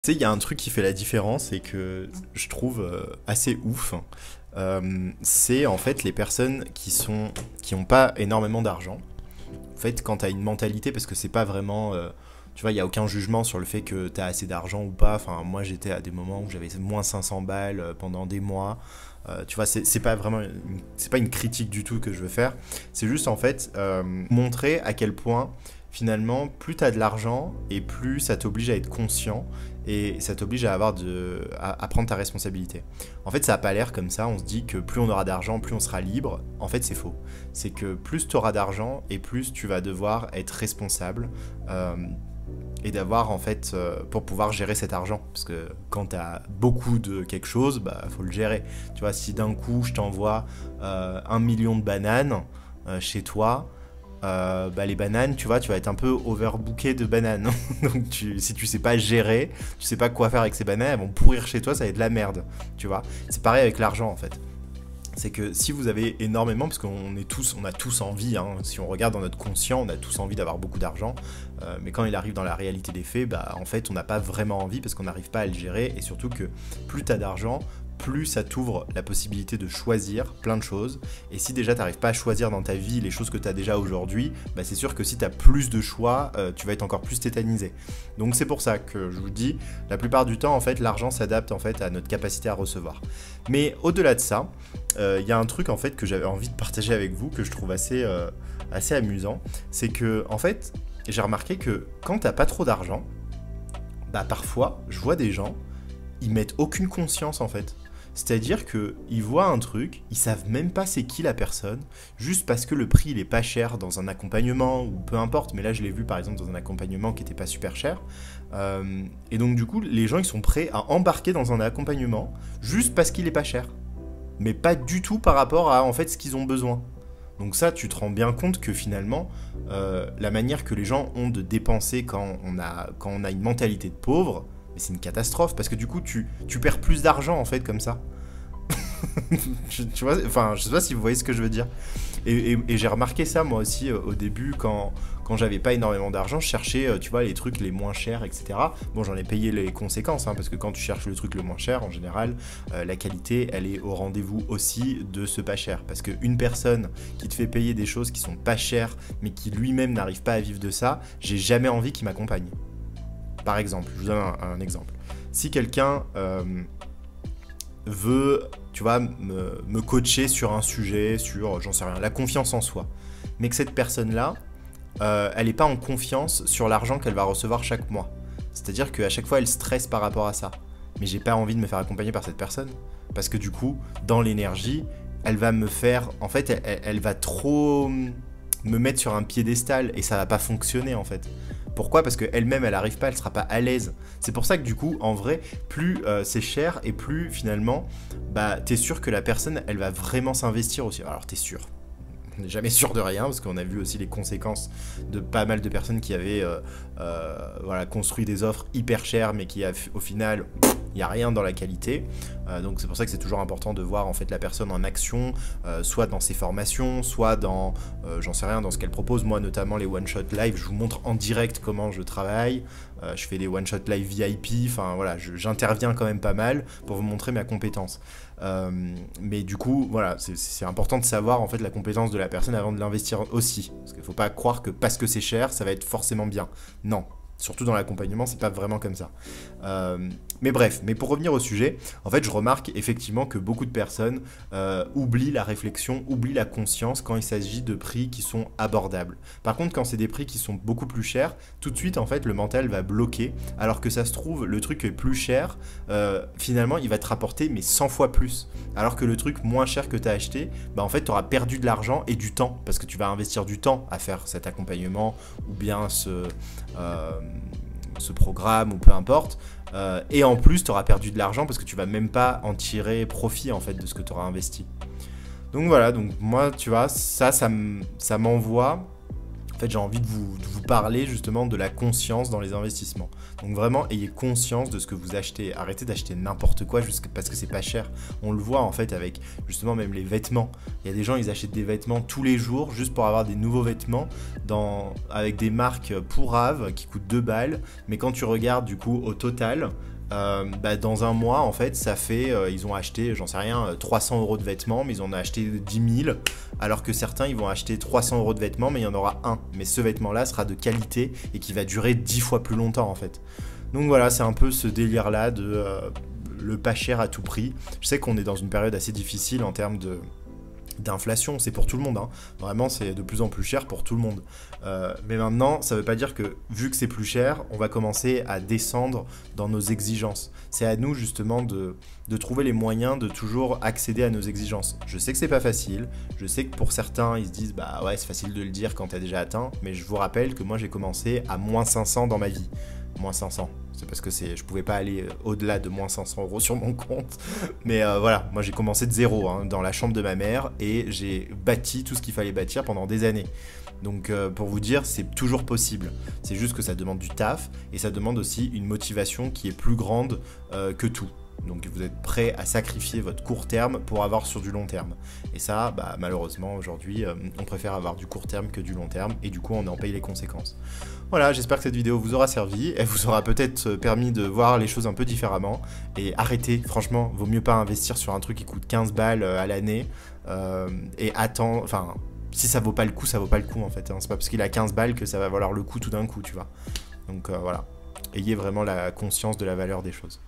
Tu sais, il y a un truc qui fait la différence et que je trouve assez ouf. C'est en fait les personnes qui ont pas énormément d'argent. En fait, quand tu as une mentalité, parce que c'est pas vraiment. Tu vois, il n'y a aucun jugement sur le fait que tu as assez d'argent ou pas. Enfin, moi, j'étais à des moments où j'avais moins 500 balles pendant des mois. Tu vois, c'est pas vraiment. C'est pas une critique du tout que je veux faire. C'est juste en fait montrer à quel point finalement, plus tu as de l'argent et plus ça t'oblige à être conscient et ça t'oblige à à prendre ta responsabilité. En fait, ça n'a pas l'air comme ça. On se dit que plus on aura d'argent, plus on sera libre. En fait, c'est faux. C'est que plus tu auras d'argent et plus tu vas devoir être responsable euh, et d'avoir en fait pour pouvoir gérer cet argent. Parce que quand tu as beaucoup de quelque chose, bah faut le gérer. Tu vois, si d'un coup je t'envoie 1 million de bananes chez toi, bah les bananes, tu vois, tu vas être un peu overbooké de bananes. Donc si tu sais pas gérer, tu sais pas quoi faire avec ces bananes, elles vont pourrir chez toi, ça va être de la merde, tu vois. C'est pareil avec l'argent en fait. C'est que si vous avez énormément, parce on a tous envie, hein, si on regarde dans notre conscient, on a tous envie d'avoir beaucoup d'argent, mais quand il arrive dans la réalité des faits, bah en fait on n'a pas vraiment envie parce qu'on n'arrive pas à le gérer, et surtout que plus tu as d'argent, plus ça t'ouvre la possibilité de choisir plein de choses. Et si déjà tu n'arrives pas à choisir dans ta vie les choses que tu as déjà aujourd'hui, bah c'est sûr que si tu as plus de choix, tu vas être encore plus tétanisé. Donc c'est pour ça que je vous dis, la plupart du temps, en fait, l'argent s'adapte en fait à notre capacité à recevoir. Mais au-delà de ça, y a un truc en fait que j'avais envie de partager avec vous que je trouve assez amusant. C'est que en fait, j'ai remarqué que quand t'as pas trop d'argent, bah parfois, je vois des gens, ils mettent aucune conscience en fait. C'est-à-dire qu'ils voient un truc, ils savent même pas c'est qui la personne, juste parce que le prix il est pas cher dans un accompagnement ou peu importe, mais là je l'ai vu par exemple dans un accompagnement qui était pas super cher. Et donc du coup les gens ils sont prêts à embarquer dans un accompagnement juste parce qu'il est pas cher. Mais pas du tout par rapport à en fait ce qu'ils ont besoin. Donc ça, tu te rends bien compte que finalement, la manière que les gens ont de dépenser quand on a une mentalité de pauvre, c'est une catastrophe, parce que du coup, tu perds plus d'argent, en fait, comme ça. Tu vois, enfin, je sais pas si vous voyez ce que je veux dire. Et j'ai remarqué ça, moi aussi, au début, quand j'avais pas énormément d'argent, je cherchais, tu vois, les trucs les moins chers, etc. Bon, j'en ai payé les conséquences, hein, parce que quand tu cherches le truc le moins cher, en général, la qualité, elle est au rendez-vous aussi de ce pas cher. Parce qu'une personne qui te fait payer des choses qui sont pas chères, mais qui lui-même n'arrive pas à vivre de ça, j'ai jamais envie qu'il m'accompagne. Par exemple, je vous donne un exemple. Si quelqu'un veut, tu vois, me coacher sur un sujet, sur, j'en sais rien, la confiance en soi, mais que cette personne-là, elle n'est pas en confiance sur l'argent qu'elle va recevoir chaque mois. C'est-à-dire qu'à chaque fois, elle stresse par rapport à ça. Mais j'ai pas envie de me faire accompagner par cette personne. Parce que du coup, dans l'énergie, elle va me faire... En fait, elle va trop me mettre sur un piédestal et ça va pas fonctionner en fait. Pourquoi? Parce qu'elle-même, elle arrive pas, elle sera pas à l'aise. C'est pour ça que du coup, en vrai, plus c'est cher et plus finalement, bah, t'es sûr que la personne, elle va vraiment s'investir aussi. Alors t'es sûr. On n'est jamais sûr de rien parce qu'on a vu aussi les conséquences de pas mal de personnes qui avaient voilà, construit des offres hyper chères mais qui au final il n'y a rien dans la qualité. Donc c'est pour ça que c'est toujours important de voir en fait la personne en action, soit dans ses formations, soit dans, j'en sais rien, dans ce qu'elle propose. Moi notamment les one-shot live, je vous montre en direct comment je travaille. Je fais des one-shot live VIP, enfin voilà, j'interviens quand même pas mal pour vous montrer ma compétence. Mais du coup, voilà, c'est important de savoir en fait la compétence de la personne avant de l'investir aussi. Parce qu'il ne faut pas croire que parce que c'est cher, ça va être forcément bien. Non. Surtout dans l'accompagnement, c'est pas vraiment comme ça. Mais bref, mais pour revenir au sujet, en fait, je remarque effectivement que beaucoup de personnes oublient la réflexion, oublient la conscience quand il s'agit de prix qui sont abordables. Par contre, quand c'est des prix qui sont beaucoup plus chers, tout de suite, en fait, le mental va bloquer, alors que ça se trouve, le truc est plus cher, finalement, il va te rapporter, mais 100 fois plus. Alors que le truc moins cher que tu as acheté, bah, en fait, tu auras perdu de l'argent et du temps, parce que tu vas investir du temps à faire cet accompagnement, ou bien ce programme ou peu importe, et en plus tu auras perdu de l'argent parce que tu vas même pas en tirer profit en fait de ce que tu auras investi. Donc voilà, donc moi tu vois ça m'envoie, En fait, j'ai envie de vous parler justement de la conscience dans les investissements. Donc vraiment, ayez conscience de ce que vous achetez. Arrêtez d'acheter n'importe quoi juste parce que c'est pas cher. On le voit en fait avec justement même les vêtements. Il y a des gens, ils achètent des vêtements tous les jours juste pour avoir des nouveaux vêtements avec des marques pourraves qui coûtent 2 balles. Mais quand tu regardes du coup au total, dans un mois en fait ça fait ils ont acheté j'en sais rien 300 € de vêtements, mais ils en ont acheté 10 000, alors que certains ils vont acheter 300 € de vêtements, mais il y en aura un, mais ce vêtement là sera de qualité et qui va durer 10 fois plus longtemps en fait. Donc voilà, c'est un peu ce délire là de le pas cher à tout prix. Je sais qu'on est dans une période assez difficile en termes d'inflation, c'est pour tout le monde, hein. Vraiment c'est de plus en plus cher pour tout le monde, mais maintenant ça veut pas dire que vu que c'est plus cher on va commencer à descendre dans nos exigences. C'est à nous justement de trouver les moyens de toujours accéder à nos exigences. Je sais que c'est pas facile, je sais que pour certains ils se disent bah ouais c'est facile de le dire quand t'as déjà atteint, mais je vous rappelle que moi j'ai commencé à moins 500 dans ma vie. Moins 500, c'est parce que je pouvais pas aller au-delà de moins 500 € sur mon compte, mais voilà, moi j'ai commencé de zéro hein, dans la chambre de ma mère, et j'ai bâti tout ce qu'il fallait bâtir pendant des années. Donc pour vous dire, c'est toujours possible, c'est juste que ça demande du taf, et ça demande aussi une motivation qui est plus grande que tout. Donc vous êtes prêt à sacrifier votre court terme pour avoir sur du long terme. Et ça, malheureusement, aujourd'hui, on préfère avoir du court terme que du long terme, et du coup, on en paye les conséquences. Voilà, j'espère que cette vidéo vous aura servi, elle vous aura peut-être permis de voir les choses un peu différemment. Et arrêtez, franchement, vaut mieux pas investir sur un truc qui coûte 15 balles à l'année, et attendre, enfin, si ça vaut pas le coup, ça vaut pas le coup en fait, hein. C'est pas parce qu'il a 15 balles que ça va valoir le coup tout d'un coup, tu vois. Donc voilà, ayez vraiment la conscience de la valeur des choses.